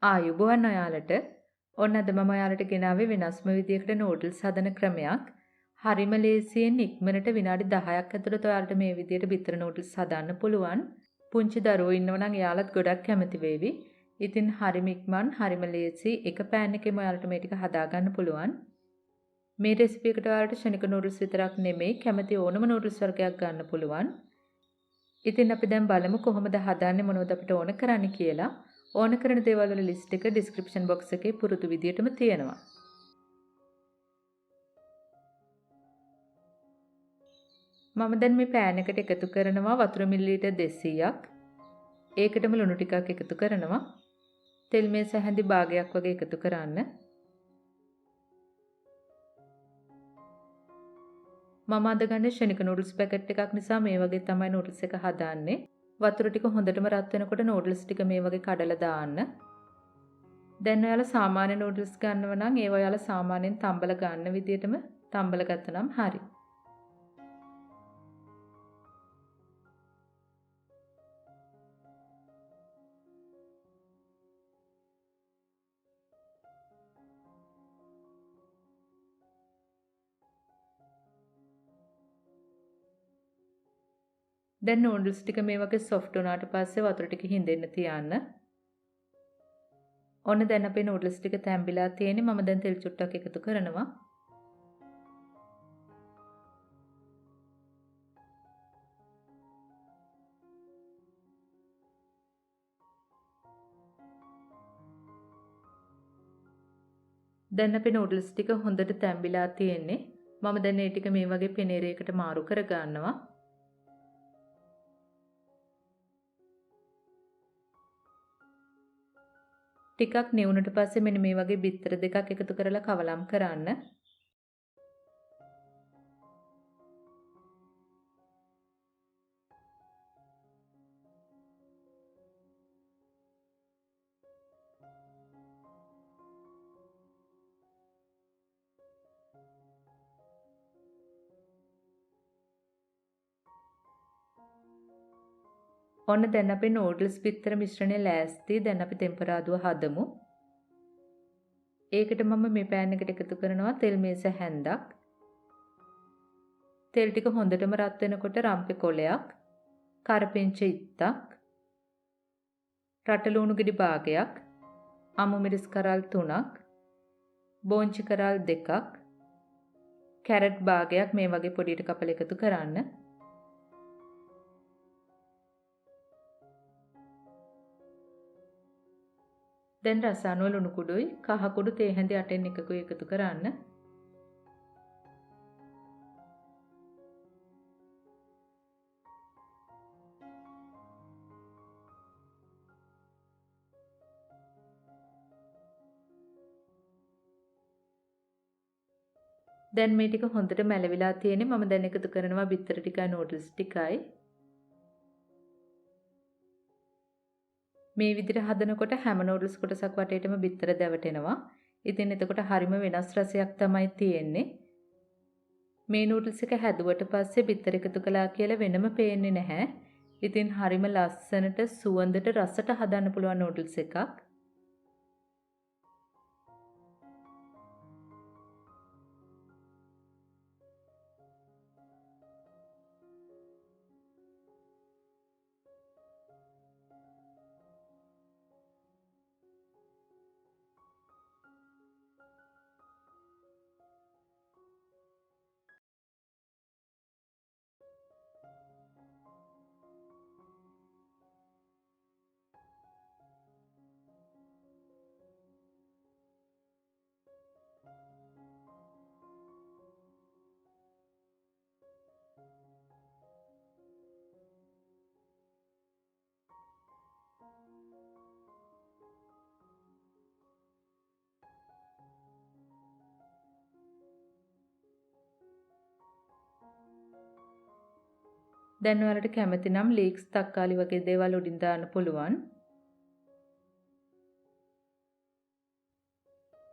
ආයුබෝවන් ඔයාලට. ඔන්න අද මම ඔයාලට ගෙනාවේ වෙනස්ම විදියකට නූඩල්ස් හදන ක්‍රමයක්. හරිම ලේසියෙන් ඉක්මනට විනාඩි 10ක් ඇතුළත ඔයාලට මේ විදියට බිත්තර නූඩල්ස් හදන්න පුළුවන්. පුංචි දරුවෝ ඉන්නව නම් එයාලත් ගොඩක් කැමති වේවි. ඉතින් හරිම ඉක්මන් හරිම ලේසි එක පෑන් එකෙම ඔයාලට මේ ටික හදාගන්න පුළුවන්. මේ රෙසිපි එකට ඔයාලට ශනික නූඩල්ස් විතරක් නෙමෙයි කැමති ඕනම නූඩල්ස් වර්ගයක් ගන්න පුළුවන්. ඉතින් අපි දැන් බලමු කොහොමද හදන්නේ මොනවද අපිට ඕන කරන්නේ කියලා. ඕන කරන දේවල් වල ලිස්ට් එක ඩිස්ක්‍රිප්ෂන් බොක්ස් එකේ පුරුදු විදියටම තියෙනවා. මම දැන් මේ පෑන් එකට එකතු කරනවා වතුර මිලිලීටර් 200ක්. ඒකටම ලුණු ටිකක් එකතු කරනවා. තෙල් මේස හැඳි භාගයක් වගේ එකතු කරන්න. මම අද ගන්නේ ශනික නූඩල්ස් පැකට් එකක් නිසා මේ වගේ තමයි නූඩල්ස් එක හදාන්නේ. වතුර ටික හොඳටම රත් වෙනකොට නූඩල්ස් ටික මේ වගේ කඩලා දාන්න. දැන් ඔයාලා සාමාන්‍ය නූඩල්ස් ගන්නව නම් ඒව ඔයාලා සාමාන්‍යයෙන් තම්බල ගන්න විදියටම තම්බල ගත්තනම් හරි. දැන් නූඩල්ස් ටික මේ වගේ සොෆ්ට් වුණාට පස්සේ වතුර ටික හිඳෙන්න තියන්න. ඔන්න දැන් අපේ නූඩල්ස් ටික තැම්බිලා තියෙන්නේ. මම දැන් තෙල් චුට්ටක් එකතු කරනවා. දැන් අපේ නූඩල්ස් ටික හොඳට තැම්බිලා තියෙන්නේ. මම දැන් මේ ටික මේ වගේ පෙනේරයකට මාරු කර ගන්නවා. ටිකක් නිවුනට පස්සේ මෙන්න මේ වගේ බිත්තර දෙකක් එකතු කරලා කවලම් කරන්න. ඔන්න දැන් අපේ නූඩල්ස් බිත්තර මිශ්‍රණය ලෑස්ති. දැන් අපි තෙම්පරාදුව හදමු. ඒකට මම මේ පෑන් එකට එකතු කරනවා තෙල් මේස හැන්දක්. තෙල් ටික හොඳටම රත් වෙනකොට රම්පේ කොලයක්, කරපිංච ඉත්තක්, රටලුණු ගෙඩි භාගයක්, අමු මිරිස් කරල් 3ක්, බෝංචි කරල් 2ක්, කැරට් භාගයක් මේ වගේ පොඩියට කපලා එකතු කරන්න. දැන් රසායන ලුණු කුඩුයි කහ කුඩු තේ හැඳි 8න් එකකුයි එකතු කරන්න. දැන් මේ ටික හොඳට මැලවිලා තියෙන්නේ. මම දැන් එකතු කරනවා බිත්තර ටිකයි නූඩල්ස් ටිකයි. මේ විදිහට හදනකොට හැම නූඩල්ස් කොටසක් වටේටම බිත්තර දැවටෙනවා. ඉතින් එතකොට හරිම වෙනස් රසයක් තමයි තියෙන්නේ. මේ නූඩල්ස් එක හැදුවට පස්සේ බිත්තර එකතු කළා කියලා වෙනම පේන්නේ නැහැ. ඉතින් හරිම ලස්සනට සුවඳට රසට හදන්න පුළුවන් නූඩල්ස් එකක්. දැන් ඔයාලට කැමති නම් ලීක්ස් තක්කාලි වගේ දේවල් උඩින් දාන්න පුළුවන්.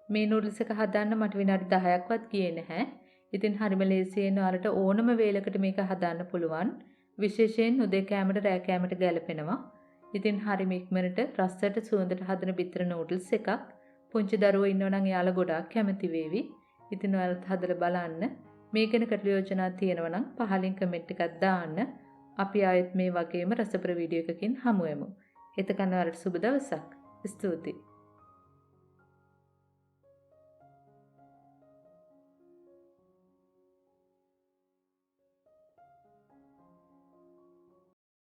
මේ නූඩල්ස් එක හදන්න මට විනාඩි 10ක්වත් ගියේ නැහැ. ඉතින් හරිම ලේසියෙන් ඔයාලට ඕනම වේලකට මේක හදන්න පුළුවන්. විශේෂයෙන් උදේ කෑමට රෑ කෑමට ගැලපෙනවා. ඉතින් හරිම ඉක්මනට රසට සුවඳට හදන බිත්තර නූඩල්ස් එකක් පුංචි දරුවෝ ඉන්නෝ නම් එයාලා ගොඩාක් කැමති වේවි. ඉතින් ඔයාලත් හදලා බලන්න. මේ ගැන ගැටළු යෝජනා තියෙනවා නම් පහලින් කමෙන්ට් එකක් දාන්න. අපි ආයෙත් මේ වගේම රසප්‍ර වීඩියෝ එකකින් හමු වෙමු. එතකන් ඔයාලට සුබ දවසක්. ස්තුතියි.